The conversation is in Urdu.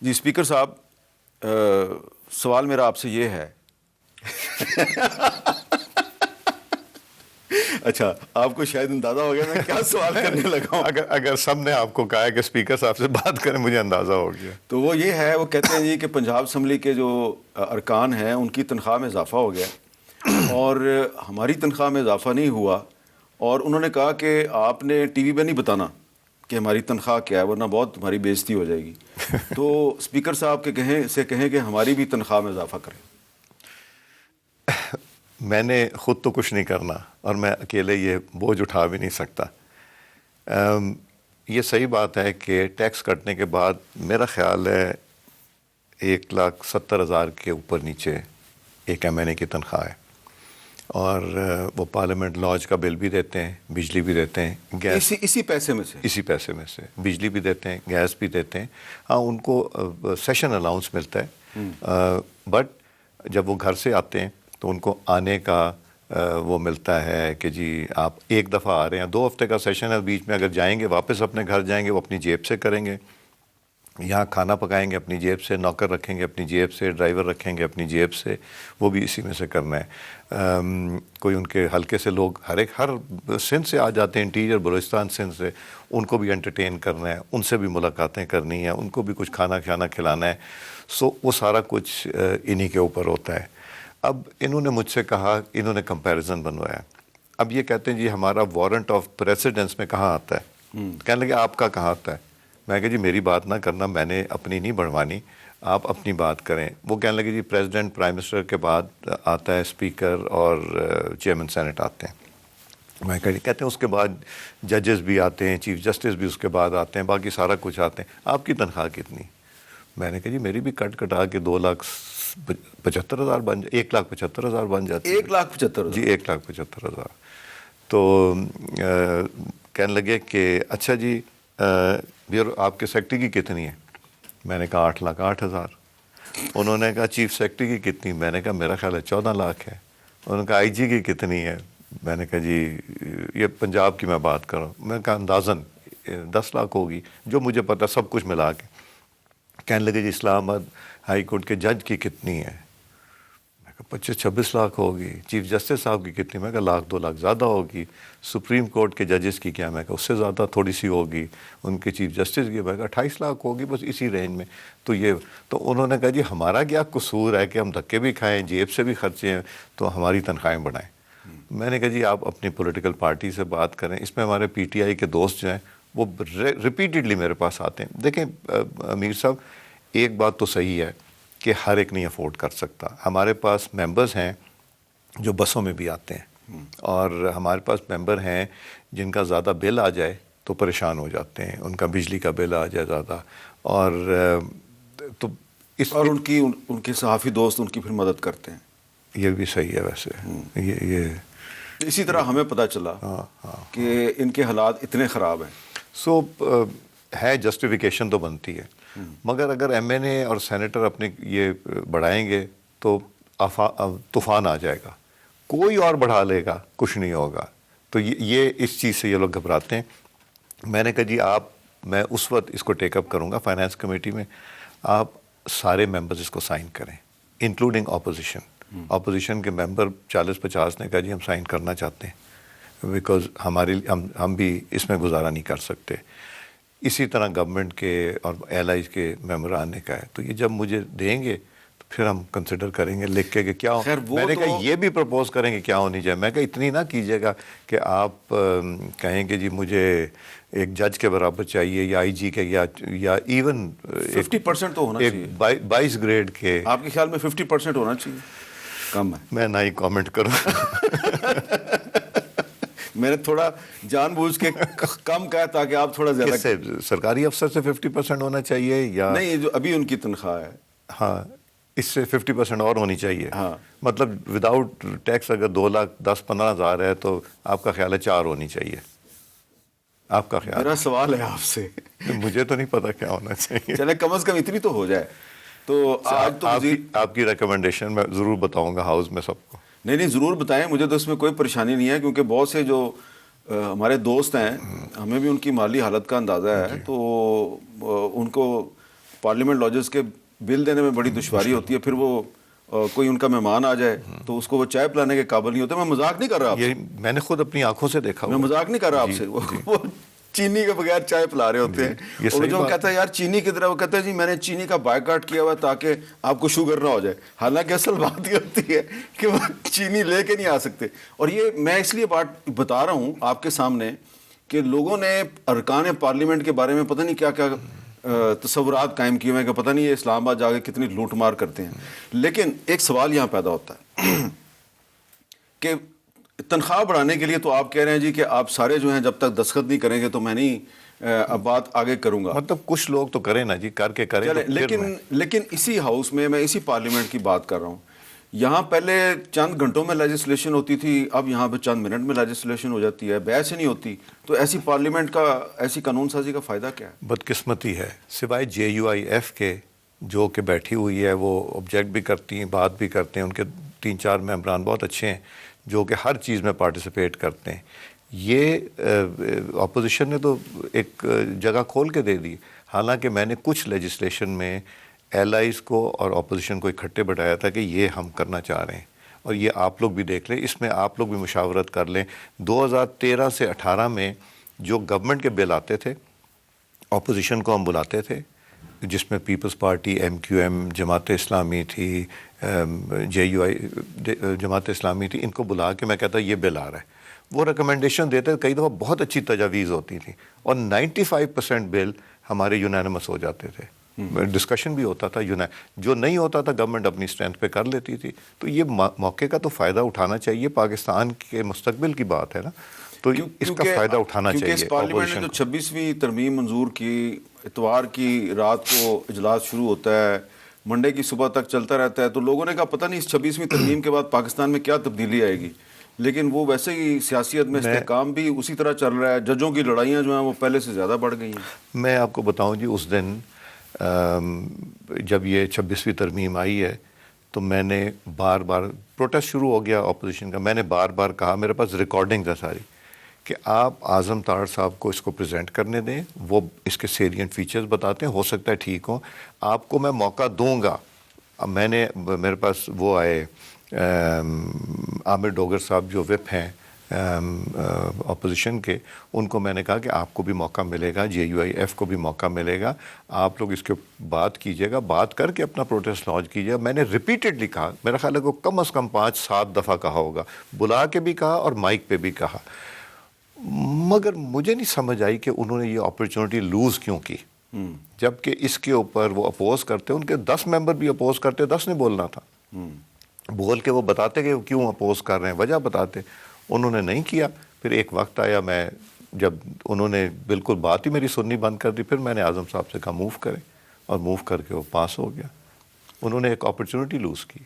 جی اسپیکر صاحب، سوال میرا آپ سے یہ ہے اچھا آپ کو شاید اندازہ ہو گیا میں کیا سوال کرنے لگا ہوں. اگر سب نے آپ کو کہا ہے کہ اسپیکر صاحب سے بات کریں، مجھے اندازہ ہو گیا. تو وہ یہ ہے، وہ کہتے ہیں جی کہ پنجاب اسمبلی کے جو ارکان ہیں ان کی تنخواہ میں اضافہ ہو گیا اور ہماری تنخواہ میں اضافہ نہیں ہوا، اور انہوں نے کہا کہ آپ نے ٹی وی پہ نہیں بتانا کہ ہماری تنخواہ کیا ہے ورنہ بہت تمہاری بےزتی ہو جائے گی. تو اسپیکر صاحب کے کہیں کہ ہماری بھی تنخواہ میں اضافہ کریں. میں نے خود تو کچھ نہیں کرنا اور میں اکیلے یہ بوجھ اٹھا بھی نہیں سکتا. یہ صحیح بات ہے کہ ٹیکس کٹنے کے بعد میرا خیال ہے 1,70,000 کے اوپر نیچے ایک MNA کی تنخواہ ہے، اور وہ پارلیمنٹ لاج کا بل بھی دیتے ہیں، بجلی بھی دیتے ہیں، گیس اسی پیسے میں سے بجلی بھی دیتے ہیں، گیس بھی دیتے ہیں. ہاں ان کو سیشن الاؤنس ملتا ہے، بٹ جب وہ گھر سے آتے ہیں تو ان کو آنے کا وہ ملتا ہے کہ جی آپ ایک دفعہ آ رہے ہیں، 2 ہفتے کا سیشن ہے، بیچ میں اگر جائیں گے واپس اپنے گھر جائیں گے وہ اپنی جیب سے کریں گے. یہاں کھانا پکائیں گے اپنی جیب سے، نوکر رکھیں گے اپنی جیب سے، ڈرائیور رکھیں گے اپنی جیب سے، وہ بھی اسی میں سے کرنا ہے. کوئی ان کے حلقے سے لوگ ہر سندھ سے آ جاتے ہیں، انٹیریئر بلوچستان سندھ سے، ان کو بھی انٹرٹین کرنا ہے، ان سے بھی ملاقاتیں کرنی ہیں، ان کو بھی کچھ کھانا کھلانا ہے. وہ سارا کچھ انہی کے اوپر ہوتا ہے. اب انہوں نے مجھ سے کہا، انہوں نے کمپیریزن بنوایا. اب یہ کہتے ہیں جی ہمارا وارنٹ آف پریسیڈنس میں کہاں آتا ہے؟ کہنے لگے آپ کا کہاں آتا ہے؟ میں کہا جی میری بات نہ کرنا، میں نے اپنی نہیں بڑھوانی، آپ اپنی بات کریں. وہ کہنے لگے جی پریزیڈنٹ پرائم منسٹر کے بعد آتا ہے اسپیکر اور چیئرمین سینٹ آتے ہیں. میں کہتے ہیں اس کے بعد ججز بھی آتے ہیں، چیف جسٹس بھی اس کے بعد آتے ہیں، باقی سارا کچھ آتے ہیں. آپ کی تنخواہ کتنی؟ میں نے کہا جی میری بھی کٹا کے 2,75,000 بن جائے، 1,75,000 بن جاتی ہے. 1,75,000 جی 1,75,000. تو کہنے لگے کہ اچھا جی آپ کے سیکٹری کی کتنی ہے؟ میں نے کہا 8,08,000. انہوں نے کہا چیف سیکٹری کی کتنی؟ میں نے کہا میرا خیال ہے 14 لاکھ ہے. انہوں نے کہا IG کی کتنی ہے؟ میں نے کہا جی یہ پنجاب کی میں بات کر رہا ہوں. میں نے کہا اندازاً 10 لاکھ ہوگی، جو مجھے پتا سب کچھ ملا کے. کہنے لگے جی اسلام آباد ہائی کورٹ کے جج کی کتنی ہے؟ میں کہا 25-26 لاکھ ہوگی. چیف جسٹس صاحب کی کتنی؟ میں کہا 1,00,000-2 لاکھ زیادہ ہوگی. سپریم کورٹ کے ججز کی کیا؟ میں کہا اس سے زیادہ تھوڑی سی ہوگی. ان کے چیف جسٹس کی میں کہا 28 لاکھ ہوگی، بس اسی رینج میں. تو انہوں نے کہا جی ہمارا کیا قصور ہے کہ ہم دھکے بھی کھائیں، جیب سے بھی خرچے ہیں، تو ہماری تنخواہیں بڑھائیں. میں نے کہا جی آپ اپنی پولیٹیکل پارٹی سے بات کریں. اس میں ہمارے PTI کے دوست جو ہیں وہ ریپیٹڈلی میرے پاس آتے ہیں. دیکھیں امیر صاحب، ایک بات تو صحیح ہے کہ ہر ایک نہیں افورڈ کر سکتا. ہمارے پاس ممبرز ہیں جو بسوں میں بھی آتے ہیں، اور ہمارے پاس ممبر ہیں جن کا زیادہ بل آ جائے تو پریشان ہو جاتے ہیں، ان کا بجلی کا بل آ جائے زیادہ، اور ان کے صحافی دوست ان کی پھر مدد کرتے ہیں. یہ بھی صحیح ہے ویسے. یہ اسی طرح ہمیں پتہ چلا کہ ان کے حالات اتنے خراب ہیں. ہے جسٹیفیکیشن تو بنتی ہے، مگر اگر MNA اور سینیٹر اپنے یہ بڑھائیں گے تو طوفان آ جائے گا. کوئی اور بڑھا لے گا، کچھ نہیں ہوگا. تو یہ اس چیز سے یہ لوگ گھبراتے ہیں. میں نے کہا جی میں اس وقت اس کو ٹیک اپ کروں گا فائنانس کمیٹی میں. آپ سارے ممبرز اس کو سائن کریں، انکلوڈنگ اپوزیشن کے ممبر 40-50 نے کہا جی ہم سائن کرنا چاہتے ہیں، بیکاز ہم بھی اس میں گزارا نہیں کر سکتے. اسی طرح گورنمنٹ کے اور ایلائز کے ممبران نے کہا ہے. تو یہ جب مجھے دیں گے تو پھر ہم کنسیڈر کریں گے لکھ کے کہ کیا میں نے کہا یہ بھی پرپوز کریں گے کیا ہونی چاہیے. میں کہا اتنی نہ کیجیے گا کہ آپ کہیں کہ جی مجھے ایک جج کے برابر چاہیے، یا IG کے، یا ایون 50% تو ہونا چاہیے. 22 گریڈ کے. آپ کے خیال میں 50% ہونا چاہیے؟ کم ہے. میں نہ ہی کامنٹ کروں. میں نے تھوڑا جان بوجھ کے کم کہا تاکہ آپ تھوڑا زیادہ. کس سے؟ سرکاری افسر سے 50% ہونا چاہیے یا نہیں؟ جو ابھی ان کی تنخواہ ہے، ہاں اس سے 50% اور ہونی چاہیے. ہاں مطلب وداؤٹ ٹیکس اگر 2,10,15,000 ہے تو آپ کا خیال ہے 4 ہونی چاہیے. آپ کا خیال؟ میرا سوال ہے آپ سے. مجھے تو نہیں پتا کیا ہونا چاہیے. چلے کم از کم اتنی تو ہو جائے. تو آج تو آپ کی ریکمنڈیشن میں ضرور بتاؤں گا ہاؤس میں سب کو. نہیں ضرور بتائیں. مجھے تو اس میں کوئی پریشانی نہیں ہے، کیونکہ بہت سے جو ہمارے دوست ہیں ہمیں بھی ان کی مالی حالت کا اندازہ ہے. تو ان کو پارلیمنٹ لاجز کے بل دینے میں بڑی دشواری ہوتی ہے، پھر وہ کوئی ان کا مہمان آ جائے تو اس کو وہ چائے پلانے کے قابل نہیں ہوتے. میں مذاق نہیں کر رہا آپ سے، یہ میں نے خود اپنی آنکھوں سے دیکھا. میں مذاق نہیں کر رہا آپ سے. وہ چینی کے بغیر چائے پلا رہے ہوتے ہیں، اور جو کہتا ہے یار چینی کی طرح، وہ کہتا ہے جی میں نے چینی کا بائیکاٹ کیا ہوا تاکہ آپ کو شوگر نہ ہو جائے. حالانکہ اصل بات یہ ہوتی ہے کہ وہ چینی لے کے نہیں آ سکتے. اور یہ میں اس لیے بات بتا رہا ہوں آپ کے سامنے کہ لوگوں نے ارکان پارلیمنٹ کے بارے میں پتہ نہیں کیا کیا تصورات قائم کیے ہوئے ہیں کہ پتہ نہیں یہ اسلام آباد جا کے کتنی لوٹ مار کرتے ہیں. لیکن ایک سوال یہاں پیدا ہوتا ہے کہ تنخواہ بڑھانے کے لیے تو آپ کہہ رہے ہیں جی کہ آپ سارے جو ہیں جب تک دستخط نہیں کریں گے تو میں نہیں اب بات آگے کروں گا. مطلب کچھ لوگ تو کریں نا جی، کر کے کریں. لیکن اسی ہاؤس میں اسی پارلیمنٹ کی بات کر رہا ہوں. یہاں پہلے چند گھنٹوں میں لیجسلیشن ہوتی تھی، اب یہاں پہ چند منٹ میں لیجسلیشن ہو جاتی ہے، بحث ہی نہیں ہوتی. تو ایسی پارلیمنٹ کا، ایسی قانون سازی کا فائدہ کیا ہے؟ بدقسمتی ہے. سوائے JUIF کے جو کہ بیٹھی ہوئی ہے، وہ آبجیکٹ بھی کرتی ہیں، بات بھی کرتے ہیں، ان کے 3-4 ممبران بہت اچھے ہیں جو کہ ہر چیز میں پارٹیسپیٹ کرتے ہیں. یہ اپوزیشن نے تو ایک جگہ کھول کے دے دی. حالانکہ میں نے کچھ لیجسلیشن میں ایلائز کو اور اپوزیشن کو اکٹھے بٹھایا تھا کہ یہ ہم کرنا چاہ رہے ہیں، اور یہ آپ لوگ بھی دیکھ لیں، اس میں آپ لوگ بھی مشاورت کر لیں. 2013 سے 18 میں جو گورنمنٹ کے بل آتے تھے، اپوزیشن کو ہم بلاتے تھے، جس میں Peoples party, MQM، Jamaat Islami تھی، JUI جماعت اسلامی تھی، ان کو بلا کے میں کہتا یہ بل آ رہا ہے. وہ ریکمنڈیشن دیتے، کئی دفعہ بہت اچھی تجاویز ہوتی تھیں، اور 95% بل ہمارے یونانیمس ہو جاتے تھے. ڈسکشن بھی ہوتا تھا، جو نہیں ہوتا تھا گورنمنٹ اپنی اسٹرینتھ پہ کر لیتی تھی. تو یہ موقع کا تو فائدہ اٹھانا چاہیے. پاکستان کے مستقبل کی بات ہے نا، تو اس کا فائدہ اٹھانا چاہیے. کیونکہ اس پارلیمنٹ نے جو 26ویں ترمیم منظور کی، اتوار کی رات کو اجلاس شروع ہوتا ہے، منڈے کی صبح تک چلتا رہتا ہے. تو لوگوں نے کہا پتہ نہیں اس 26ویں ترمیم کے بعد پاکستان میں کیا تبدیلی آئے گی. لیکن وہ ویسے ہی سیاست میں استحکام بھی اسی طرح چل رہا ہے. ججوں کی لڑائیاں جو ہیں وہ پہلے سے زیادہ بڑھ گئی ہیں. میں آپ کو بتاؤں جی، اس دن جب یہ 26ویں ترمیم آئی ہے تو میں نے بار بار پروٹیسٹ شروع ہو گیا اپوزیشن کا. میں نے بار بار کہا، میرے پاس ریکارڈنگ ہے ساری، کہ آپ اعظم طاہر صاحب کو اس کو پریزنٹ کرنے دیں، وہ اس کے سیلینٹ فیچرز بتاتے ہیں، ہو سکتا ہے ٹھیک ہوں، آپ کو میں موقع دوں گا. اب میرے پاس وہ آئے عامر ڈوگر صاحب جو وپ ہیں اپوزیشن کے، ان کو میں نے کہا کہ آپ کو بھی موقع ملے گا، JUIF کو بھی موقع ملے گا، آپ لوگ اس کے بات کیجیے گا، بات کر کے اپنا پروٹیسٹ لانچ کیجیے گا. میں نے ریپیٹڈلی کہا، میرا خیال ہے کہ کم از کم 5-7 دفعہ کہا ہوگا، بلا کے بھی کہا اور مائک پہ بھی کہا. مگر مجھے نہیں سمجھ آئی کہ انہوں نے یہ اپرچونٹی لوز کیوں کی، جبکہ اس کے اوپر وہ اپوز کرتے، ان کے 10 ممبر بھی اپوز کرتے، 10 نے بولنا تھا. بول کے وہ بتاتے کہ کیوں اپوز کر رہے ہیں، وجہ بتاتے. انہوں نے نہیں کیا. پھر ایک وقت آیا، جب انہوں نے بالکل بات ہی میری سننی بند کر دی، پھر میں نے اعظم صاحب سے کہا موو کریں، اور موو کر کے وہ پاس ہو گیا. انہوں نے ایک اپرچونٹی لوز کی.